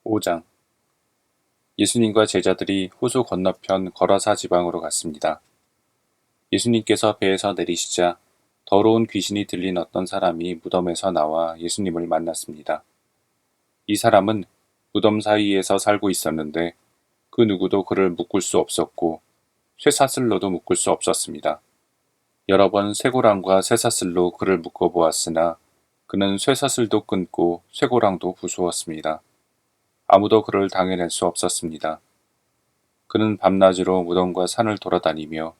5장. 예수님과 제자들이 호수 건너편 거라사 지방으로 갔습니다. 예수님께서 배에서 내리시자 더러운 귀신이 들린 어떤 사람이 무덤에서 나와 예수님을 만났습니다. 이 사람은 무덤 사이에서 살고 있었는데 그 누구도 그를 묶을 수 없었고 쇠사슬로도 묶을 수 없었습니다. 여러 번 쇠고랑과 쇠사슬로 그를 묶어 보았으나 그는 쇠사슬도 끊고 쇠고랑도 부수었습니다. 아무도 그를 당해낼 수 없었습니다. 그는 밤낮으로 무덤과 산을 돌아다니며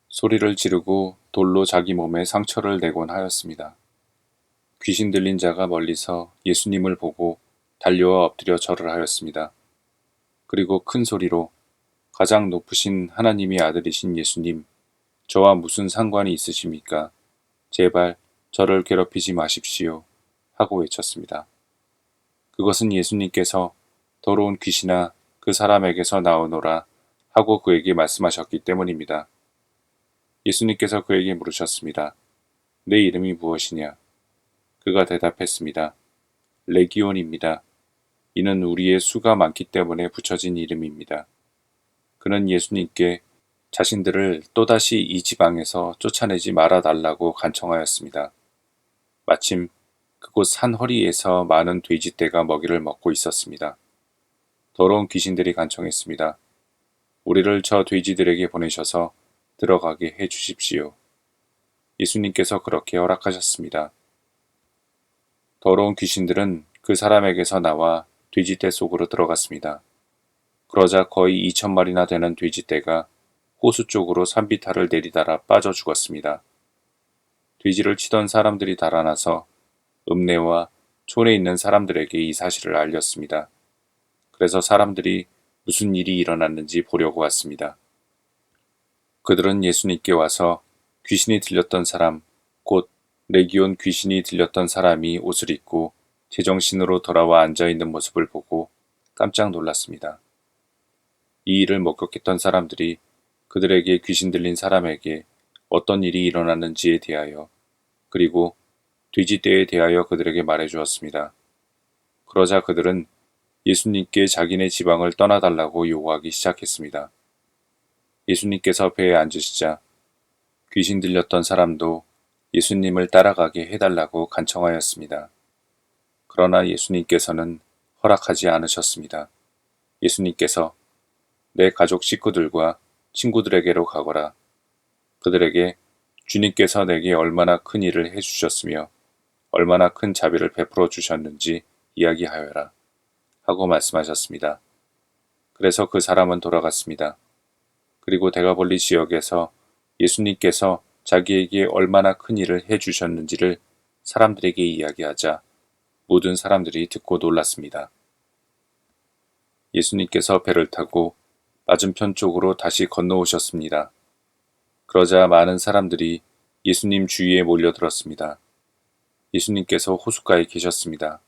소리를 지르고 돌로 자기 몸에 상처를 내곤 하였습니다. 귀신 들린 자가 멀리서 예수님을 보고 달려와 엎드려 절을 하였습니다. 그리고 큰 소리로 가장 높으신 하나님의 아들이신 예수님, 저와 무슨 상관이 있으십니까? 제발 저를 괴롭히지 마십시오. 하고 외쳤습니다. 그것은 예수님께서 더러운 귀신아 그 사람에게서 나오너라 하고 그에게 말씀하셨기 때문입니다. 예수님께서 그에게 물으셨습니다. 내 이름이 무엇이냐? 그가 대답했습니다. 레기온입니다. 이는 우리의 수가 많기 때문에 붙여진 이름입니다. 그는 예수님께 자신들을 또다시 이 지방에서 쫓아내지 말아달라고 간청하였습니다. 마침 그곳 산 허리에서 많은 돼지떼가 먹이를 먹고 있었습니다. 더러운 귀신들이 간청했습니다. 우리를 저 돼지들에게 보내셔서 들어가게 해 주십시오. 예수님께서 그렇게 허락하셨습니다. 더러운 귀신들은 그 사람에게서 나와 돼지떼 속으로 들어갔습니다. 그러자 거의 2,000마리나 되는 돼지떼가 호수 쪽으로 산비탈을 내리달아 빠져 죽었습니다. 돼지를 치던 사람들이 달아나서 읍내와 촌에 있는 사람들에게 이 사실을 알렸습니다. 그래서 사람들이 무슨 일이 일어났는지 보려고 왔습니다. 그들은 예수님께 와서 귀신이 들렸던 사람, 곧 레기온 귀신이 들렸던 사람이 옷을 입고 제정신으로 돌아와 앉아있는 모습을 보고 깜짝 놀랐습니다. 이 일을 목격했던 사람들이 그들에게 귀신 들린 사람에게 어떤 일이 일어났는지에 대하여 그리고 돼지떼에 대하여 그들에게 말해 주었습니다. 그러자 그들은 예수님께 자기네 지방을 떠나달라고 요구하기 시작했습니다. 예수님께서 배에 앉으시자 귀신 들렸던 사람도 예수님을 따라가게 해달라고 간청하였습니다. 그러나 예수님께서는 허락하지 않으셨습니다. 예수님께서 내 가족 식구들과 친구들에게로 가거라. 그들에게 주님께서 내게 얼마나 큰 일을 해주셨으며 얼마나 큰 자비를 베풀어 주셨는지 이야기하여라. 하고 말씀하셨습니다. 그래서 그 사람은 돌아갔습니다. 그리고 데가볼리 지역에서 예수님께서 자기에게 얼마나 큰 일을 해주셨는지를 사람들에게 이야기하자 모든 사람들이 듣고 놀랐습니다. 예수님께서 배를 타고 맞은편 쪽으로 다시 건너오셨습니다. 그러자 많은 사람들이 예수님 주위에 몰려들었습니다. 예수님께서 호숫가에 계셨습니다.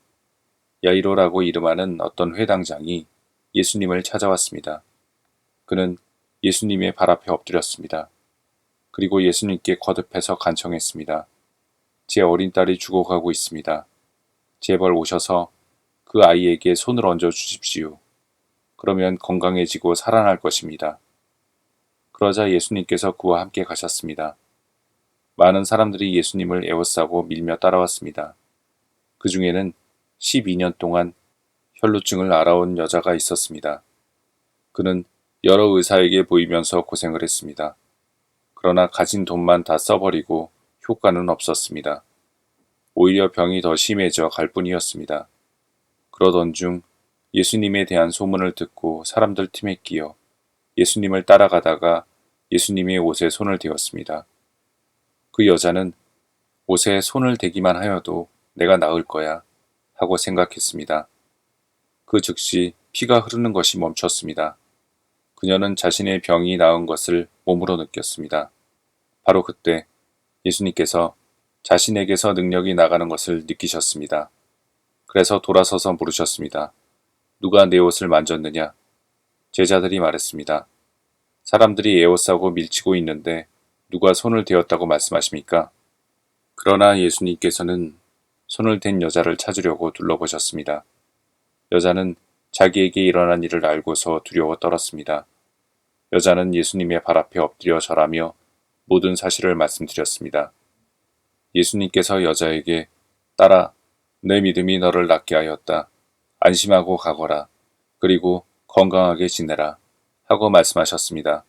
야이로라고 이름하는 어떤 회당장이 예수님을 찾아왔습니다. 그는 예수님의 발 앞에 엎드렸습니다. 그리고 예수님께 거듭해서 간청했습니다. 제 어린 딸이 죽어가고 있습니다. 제발 오셔서 그 아이에게 손을 얹어 주십시오. 그러면 건강해지고 살아날 것입니다. 그러자 예수님께서 그와 함께 가셨습니다. 많은 사람들이 예수님을 에워싸고 밀며 따라왔습니다. 그 중에는 12년 동안 혈루증을 앓아온 여자가 있었습니다. 그는 여러 의사에게 보이면서 고생을 했습니다. 그러나 가진 돈만 다 써버리고 효과는 없었습니다. 오히려 병이 더 심해져 갈 뿐이었습니다. 그러던 중 예수님에 대한 소문을 듣고 사람들 틈에 끼어 예수님을 따라가다가 예수님의 옷에 손을 대었습니다. 그 여자는 옷에 손을 대기만 하여도 내가 나을 거야 하고 생각했습니다. 그 즉시 피가 흐르는 것이 멈췄습니다. 그녀는 자신의 병이 나은 것을 몸으로 느꼈습니다. 바로 그때 예수님께서 자신에게서 능력이 나가는 것을 느끼셨습니다. 그래서 돌아서서 물으셨습니다. 누가 내 옷을 만졌느냐? 제자들이 말했습니다. 사람들이 에워싸고 밀치고 있는데 누가 손을 대었다고 말씀하십니까? 그러나 예수님께서는 손을 댄 여자를 찾으려고 둘러보셨습니다. 여자는 자기에게 일어난 일을 알고서 두려워 떨었습니다. 여자는 예수님의 발 앞에 엎드려 절하며 모든 사실을 말씀드렸습니다. 예수님께서 여자에게 딸아, 내 믿음이 너를 낫게 하였다. 안심하고 가거라. 그리고 건강하게 지내라. 하고 말씀하셨습니다.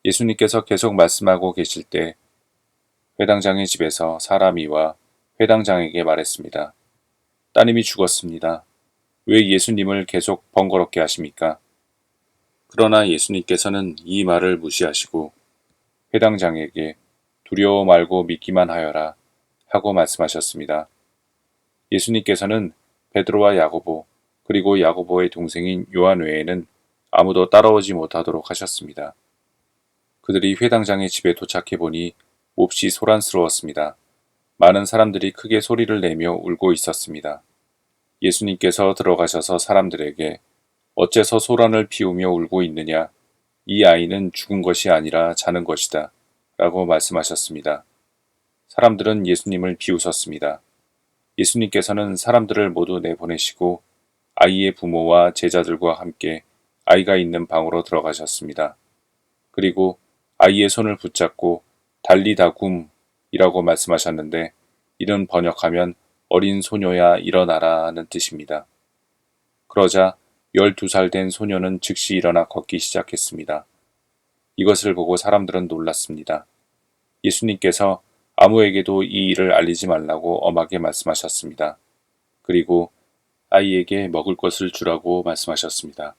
예수님께서 계속 말씀하고 계실 때 회당장의 집에서 사람이 와 회당장에게 말했습니다. 따님이 죽었습니다. 왜 예수님을 계속 번거롭게 하십니까? 그러나 예수님께서는 이 말을 무시하시고 회당장에게 두려워 말고 믿기만 하여라 하고 말씀하셨습니다. 예수님께서는 베드로와 야고보 그리고 야고보의 동생인 요한 외에는 아무도 따라오지 못하도록 하셨습니다. 그들이 회당장의 집에 도착해 보니 몹시 소란스러웠습니다. 많은 사람들이 크게 소리를 내며 울고 있었습니다. 예수님께서 들어가셔서 사람들에게 어째서 소란을 피우며 울고 있느냐? 이 아이는 죽은 것이 아니라 자는 것이다. 라고 말씀하셨습니다. 사람들은 예수님을 비웃었습니다. 예수님께서는 사람들을 모두 내보내시고 아이의 부모와 제자들과 함께 아이가 있는 방으로 들어가셨습니다. 그리고 아이의 손을 붙잡고 달리다굼이라고 말씀하셨는데 이는 번역하면 어린 소녀야 일어나라 하는 뜻입니다. 그러자 12살 된 소녀는 즉시 일어나 걷기 시작했습니다. 이것을 보고 사람들은 놀랐습니다. 예수님께서 아무에게도 이 일을 알리지 말라고 엄하게 말씀하셨습니다. 그리고 아이에게 먹을 것을 주라고 말씀하셨습니다.